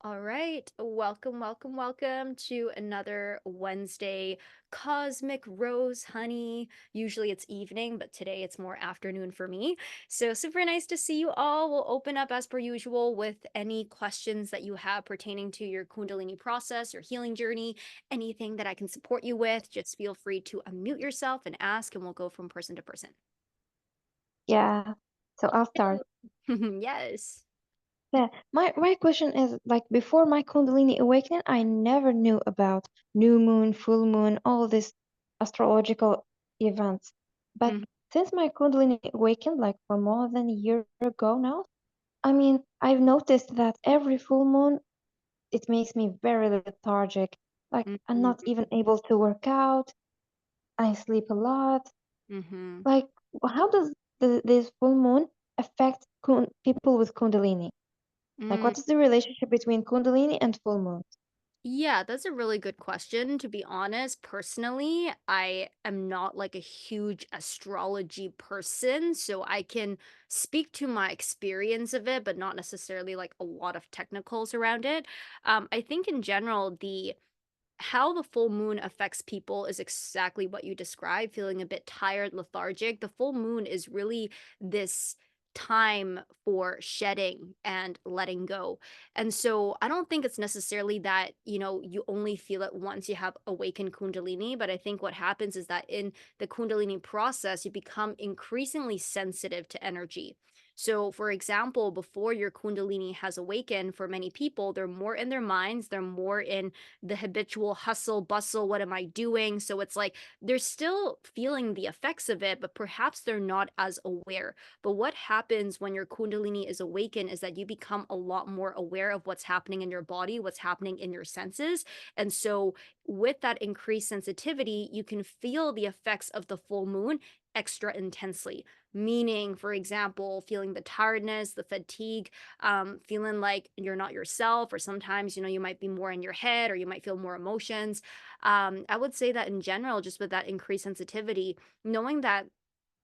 All right. Welcome, welcome, welcome to another Wednesday Cosmic Rose Honey. Usually it's evening, but today it's more afternoon for me. So super nice to see you all. We'll open up as per usual with any questions that you have pertaining to your Kundalini process, your healing journey, anything that I can support you with. Just feel free to unmute yourself and ask, and we'll go from person to person. Yeah, so I'll start. Yes. Yeah, my question is like before my Kundalini awakening, I never knew about new moon, full moon, all this astrological events. But Mhm. since my Kundalini awakened, like for more than a year ago now, I mean, I've noticed that every full moon, it makes me very lethargic. Like I'm not Mhm. even able to work out. I sleep a lot. Mhm. Like, how does this full moon affect people with Kundalini? Like, Mm. what is the relationship between Kundalini and full moons? Yeah, that's a really good question. To be honest, personally, I am not like a huge astrology person, so I can speak to my experience of it, but not necessarily like a lot of technicals around it. I think in general, the how the full moon affects people is exactly what you described, feeling a bit tired, lethargic. The full moon is really this time for shedding and letting go. And so I don't think it's necessarily that, you only feel it once you have awakened Kundalini, but I think what happens is that in the Kundalini process, you become increasingly sensitive to energy. So, for example, before your Kundalini has awakened, for many people, they're more in their minds, they're more in the habitual hustle, bustle, what am I doing? So it's like they're still feeling the effects of it, but perhaps they're not as aware. But what happens when your Kundalini is awakened is that you become a lot more aware of what's happening in your body, what's happening in your senses. And so, with that increased sensitivity, you can feel the effects of the full moon extra intensely. Meaning, for example, feeling the tiredness, the fatigue, feeling like you're not yourself, or sometimes, you might be more in your head or you might feel more emotions. I would say that in general, just with that increased sensitivity, knowing that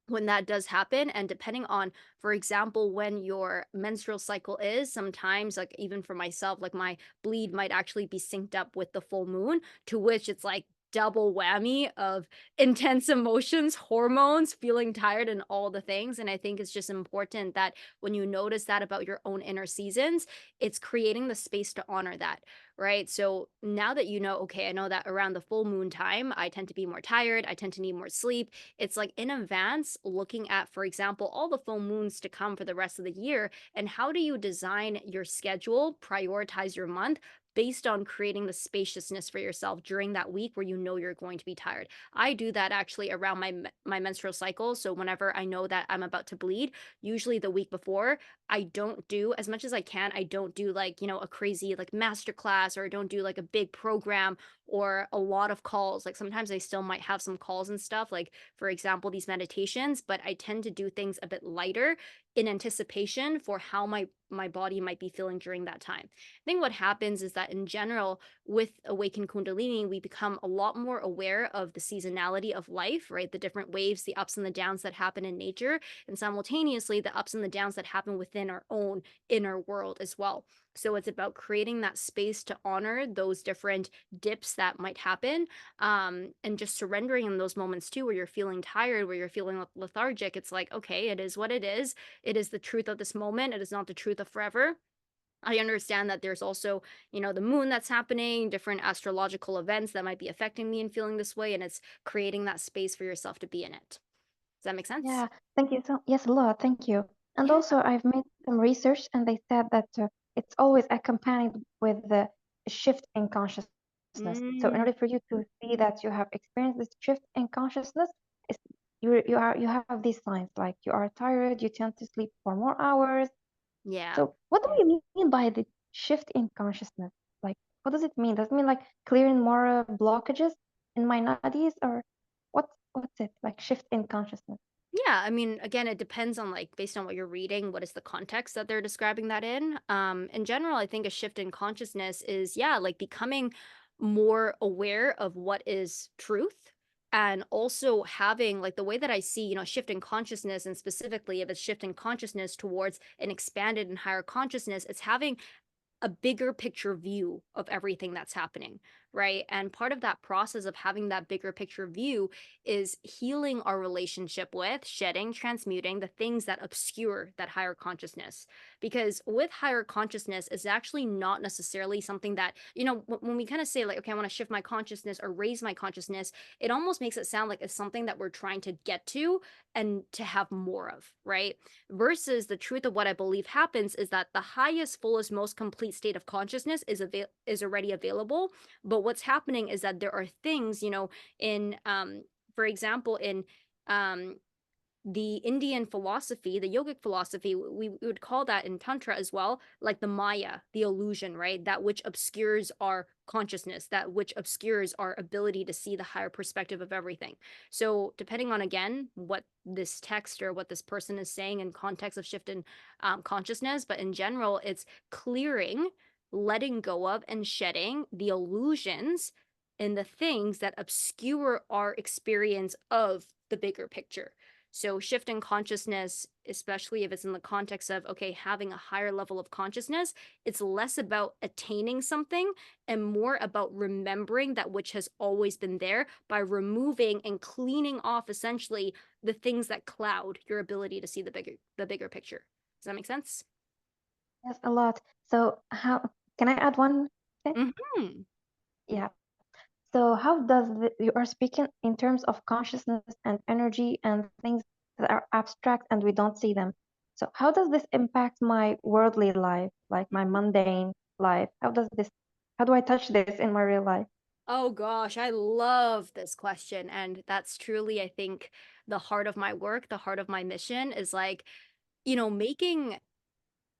when that does happen and depending on, for example, when your menstrual cycle is, sometimes like even for myself, like my bleed might actually be synced up with the full moon, to which it's like double whammy of intense emotions, hormones, feeling tired, and all the things. And I think it's just important that when you notice that about your own inner seasons, it's creating the space to honor that, right? So now that you know, okay, I know that around the full moon time I tend to be more tired, I tend to need more sleep. It's like in advance looking at, for example, all the full moons to come for the rest of the year, and how do you design your schedule, prioritize your month based on creating the spaciousness for yourself during that week where you know you're going to be tired. I do that actually around my menstrual cycle. So whenever I know that I'm about to bleed, usually the week before, I don't do as much as I can. I don't do like, a crazy like master class, or I don't do like a big program or a lot of calls. Like sometimes I still might have some calls and stuff, like for example, these meditations, but I tend to do things a bit lighter in anticipation for how my body might be feeling during that time. I think what happens is that in general, with awakened Kundalini, we become a lot more aware of the seasonality of life, right? The different waves, the ups and the downs that happen in nature, and simultaneously the ups and the downs that happen within our own inner world as well. So it's about creating that space to honor those different dips that might happen, and just surrendering in those moments too, where you're feeling tired, where you're feeling lethargic. It's like, okay, it is what it is. It is the truth of this moment. It is not the truth of forever. I understand that there's also, the moon that's happening, different astrological events that might be affecting me and feeling this way, and it's creating that space for yourself to be in it. Does that make sense? Yeah, thank you so yes, a lot, thank you. And Yeah. also, I've made some research, and they said that it's always accompanied with the shift in consciousness. So, in Mm, order for you to see that you have experienced this shift in consciousness, it's, you have these signs like you are tired, you tend to sleep for more hours. yeah. So, what do you mean by the shift in consciousness? Like, what does it mean? Does it mean like clearing more blockages in my nadis, or what's it like shift in consciousness? Yeah, I mean, again, it depends on like based on what you're reading, what is the context that they're describing that in. In general, I think a shift in consciousness is, yeah, like becoming more aware of what is truth, and also having like the way that I see, shift in consciousness, and specifically if it's shift in consciousness towards an expanded and higher consciousness, it's having a bigger picture view of everything that's happening, right? And part of that process of having that bigger picture view is healing our relationship with, shedding, transmuting the things that obscure that higher consciousness. Because with higher consciousness, it's actually not necessarily something that, when we kind of say, like, okay, I want to shift my consciousness or raise my consciousness, it almost makes it sound like it's something that we're trying to get to and to have more of, right? Versus the truth of what I believe happens is that the highest, fullest, most complete state of consciousness is already available. But what's happening is that there are things, in for example, in um the Indian philosophy, the yogic philosophy, we would call that in Tantra as well, like the Maya, the illusion, right? That which obscures our consciousness, that which obscures our ability to see the higher perspective of everything. So, depending on, again, what this text or what this person is saying in context of shift in consciousness, but in general, it's clearing, letting go of, and shedding the illusions and the things that obscure our experience of the bigger picture. So, shift in consciousness, especially if it's in the context of, okay, having a higher level of consciousness, it's less about attaining something and more about remembering that which has always been there by removing and cleaning off essentially the things that cloud your ability to see the bigger picture. Does that make sense? Yes, a lot. So how can I add one thing? Hmm. Yeah. So how does you are speaking in terms of consciousness and energy and things that are abstract and we don't see them. So how does this impact my worldly life, like my mundane life? How do I touch this in my real life? Oh gosh, I love this question. And that's truly, I think, the heart of my work, the heart of my mission is like, making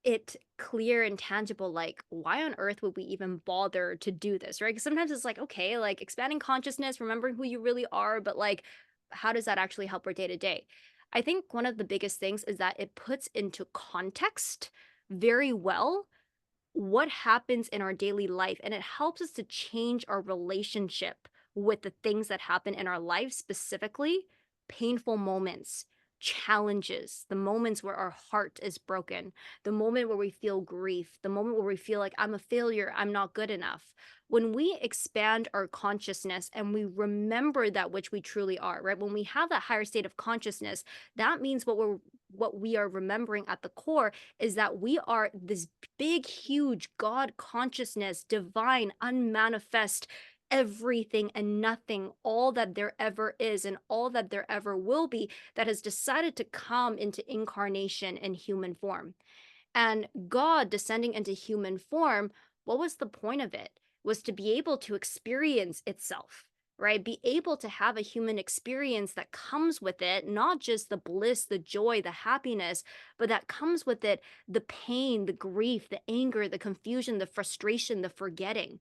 it clear and tangible, like, why on earth would we even bother to do this, right? Because sometimes it's like, okay, like expanding consciousness, remembering who you really are, but like, how does that actually help our day to day? I think one of the biggest things is that it puts into context very well what happens in our daily life, and it helps us to change our relationship with the things that happen in our life, specifically painful moments, challenges, the moments where our heart is broken, the moment where we feel grief, the moment where we feel like I'm a failure, I'm not good enough. When we expand our consciousness and we remember that which we truly are, right? When we have that higher state of consciousness, that means what we are remembering at the core is that we are this big, huge God consciousness, divine, unmanifest, everything and nothing, all that there ever is and all that there ever will be, that has decided to come into incarnation in human form. And God descending into human form, what was the point of it? Was to be able to experience itself, right? Be able to have a human experience that comes with it, not just the bliss, the joy, the happiness, but that comes with it the pain, the grief, the anger, the confusion, the frustration, the forgetting.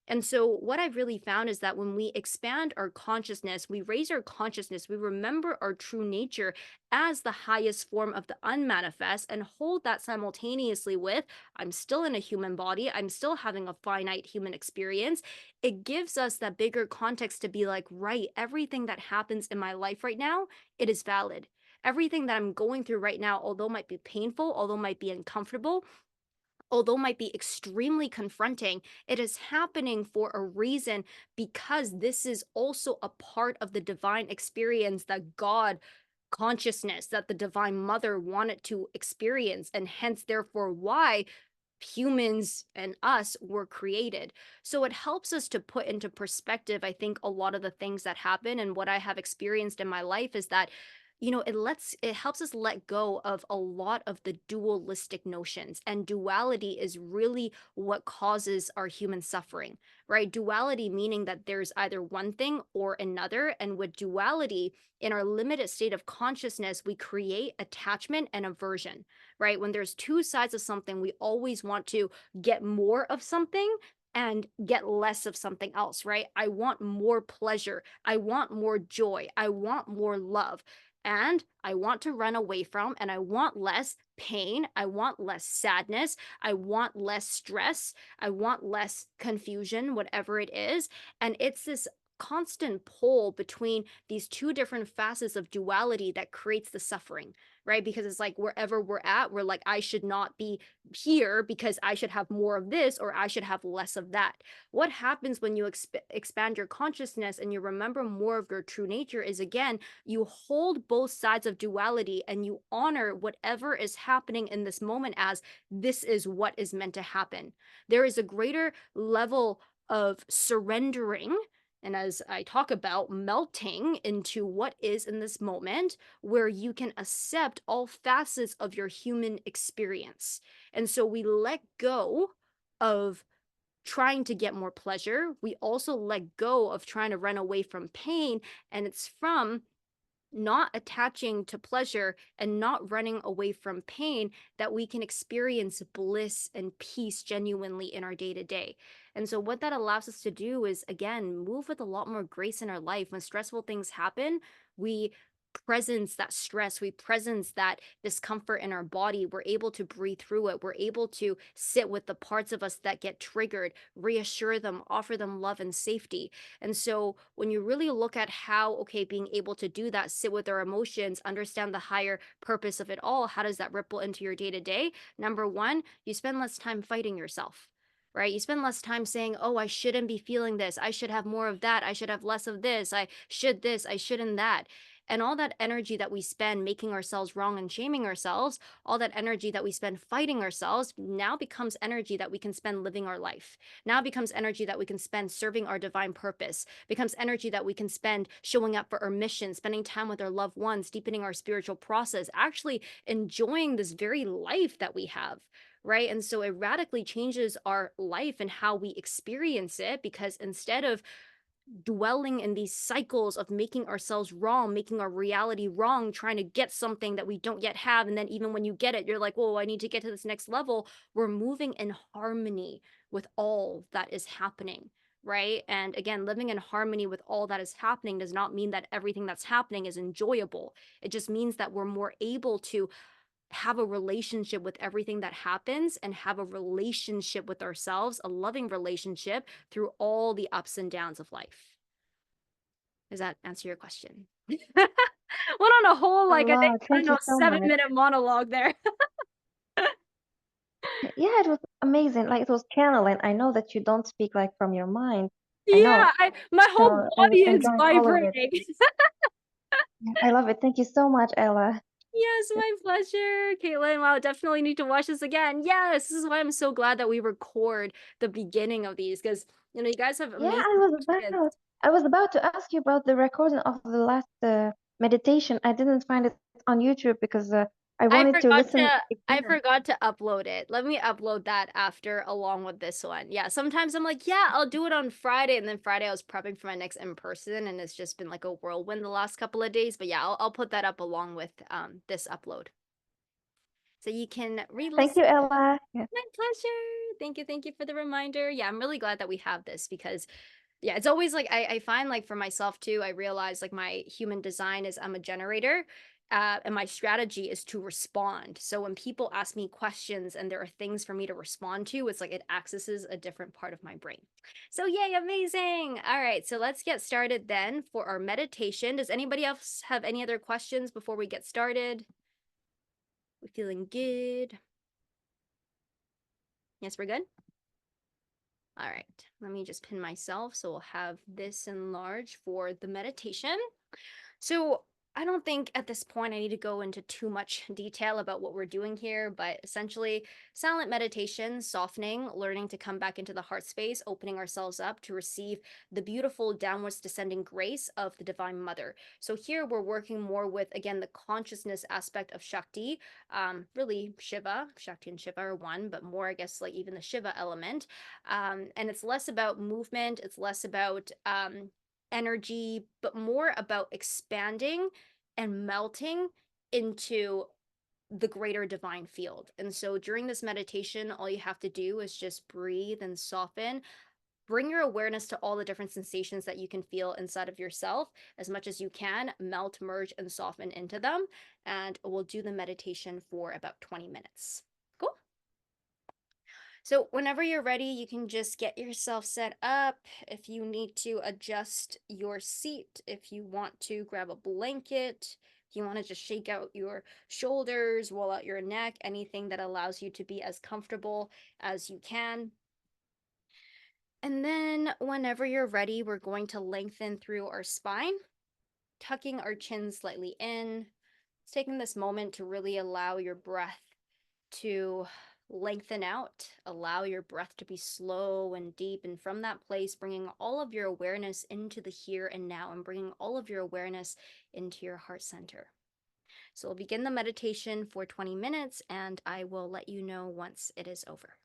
And so, what I've really found is that when we expand our consciousness, we raise our consciousness, we remember our true nature as the highest form of the unmanifest and hold that simultaneously with I'm still in a human body, I'm still having a finite human experience. It gives us that bigger context to be like, right, everything that happens in my life right now, it is valid. Everything that I'm going through right now, although might be painful, although might be uncomfortable, although might be extremely confronting, it is happening for a reason because this is also a part of the divine experience that God consciousness that the divine mother wanted to experience and hence therefore why humans and us were created. So it helps us to put into perspective, I think, a lot of the things that happen. And what I have experienced in my life is that, it helps us let go of a lot of the dualistic notions. And duality is really what causes our human suffering, right? Duality meaning that there's either one thing or another. And with duality, in our limited state of consciousness, we create attachment and aversion, right? When there's two sides of something, we always want to get more of something and get less of something else, right? I want more pleasure. I want more joy. I want more love. And I want to run away from, and I want less pain. I want less sadness. I want less stress. I want less confusion, whatever it is. And it's this constant pull between these two different facets of duality that creates the suffering, right? Because it's like wherever we're at, we're like, I should not be here because I should have more of this or I should have less of that. What happens when you expand your consciousness and you remember more of your true nature is, again, you hold both sides of duality and you honor whatever is happening in this moment as this is what is meant to happen. There is a greater level of surrendering, and as I talk about, melting into what is in this moment, where you can accept all facets of your human experience. And so we let go of trying to get more pleasure. We also let go of trying to run away from pain. And it's from not attaching to pleasure and not running away from pain that we can experience bliss and peace genuinely in our day to day. And so, what that allows us to do is, again, move with a lot more grace in our life. When stressful things happen, we presence that stress, we presence that discomfort in our body. We're able to breathe through it. We're able to sit with the parts of us that get triggered, reassure them, offer them love and safety. And so when you really look at how, okay, being able to do that, sit with our emotions, understand the higher purpose of it all, how does that ripple into your day to day? Number one, you spend less time fighting yourself. Right? You spend less time saying, oh, I shouldn't be feeling this. I should have more of that. I should have less of this. I should this. I shouldn't that. And all that energy that we spend making ourselves wrong and shaming ourselves, all that energy that we spend fighting ourselves now becomes energy that we can spend living our life. Now becomes energy that we can spend serving our divine purpose, becomes energy that we can spend showing up for our mission, spending time with our loved ones, deepening our spiritual process, actually enjoying this very life that we have. Right. And so it radically changes our life and how we experience it, because instead of dwelling in these cycles of making ourselves wrong, making our reality wrong, trying to get something that we don't yet have. And then even when you get it, you're like, whoa, I need to get to this next level. We're moving in harmony with all that is happening. Right. And again, living in harmony with all that is happening does not mean that everything that's happening is enjoyable. It just means that we're more able to have a relationship with everything that happens and have a relationship with ourselves, a loving relationship through all the ups and downs of life. Does that answer your question? Went on a whole, A like, I think, lot. I don't Thank you know, so much. 7-minute monologue there. Yeah, it was amazing. Like it was channeling. I know that you don't speak like from your mind. I know. Yeah, my So whole I was body is enjoying all of it. vibrating. Yeah, I love it. Thank you so much, Ella. Yes, my pleasure, Caitlin. Wow, definitely need to watch this again. Yes, this is why I'm so glad that we record the beginning of these, because you guys have Yeah, amazing questions. I was about to ask you about the recording of the last meditation. I didn't find it on YouTube because I I wanted to forgot listen to I again. forgot to upload it. Let me upload that after along with this one. Yeah, sometimes I'm like, yeah, I'll do it on Friday, and then Friday I was prepping for my next in person, and it's just been like a whirlwind the last couple of days. But yeah, I'll put that up along with this upload, so you can Thank re-listen. you, Ella. Yeah. My pleasure. Thank you for the reminder. Yeah, I'm really glad that we have this, because yeah, it's always like I find, like, for myself too, I realize like my human design is I'm a generator. And my strategy is to respond. So when people ask me questions and there are things for me to respond to, it's like it accesses a different part of my brain. So yay, amazing. All right, so let's get started then for our meditation. Does anybody else have any other questions before we get started? We feeling good? Yes, we're good? All right, let me just pin myself so we'll have this in large for the meditation. So I don't think at this point I need to go into too much detail about what we're doing here, but essentially, silent meditation, softening, learning to come back into the heart space, opening ourselves up to receive the beautiful downwards descending grace of the Divine Mother. So here we're working more with, again, the consciousness aspect of Shakti, really Shiva. Shakti and Shiva are one, but more, I guess, like even the Shiva element. And it's less about movement, it's less about energy, but more about expanding and melting into the greater divine field. And so during this meditation, all you have to do is just breathe and soften. Bring your awareness to all the different sensations that you can feel inside of yourself as much as you can. Melt, merge, and soften into them. And we'll do the meditation for about 20 minutes. Cool. So whenever you're ready, you can just get yourself set up. If you need to adjust your seat, if you want to grab a blanket, You want to just shake out your shoulders, roll out your neck, anything that allows you to be as comfortable as you can. And then, whenever you're ready, we're going to lengthen through our spine, tucking our chin slightly in. It's taking this moment to really allow your breath to lengthen out, allow your breath to be slow and deep. And from that place, bringing all of your awareness into the here and now and bringing all of your awareness into your heart center. So we'll begin the meditation for 20 minutes and I will let you know once it is over.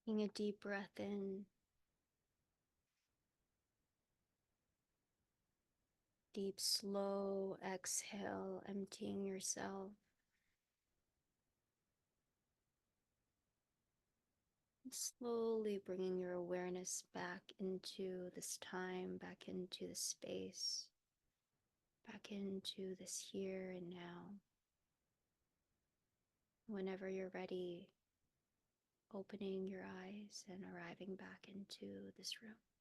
Taking a deep breath in, deep, slow exhale, emptying yourself. Slowly bringing your awareness back into this time, back into the space, back into this here and now. Whenever you're ready, opening your eyes and arriving back into this room.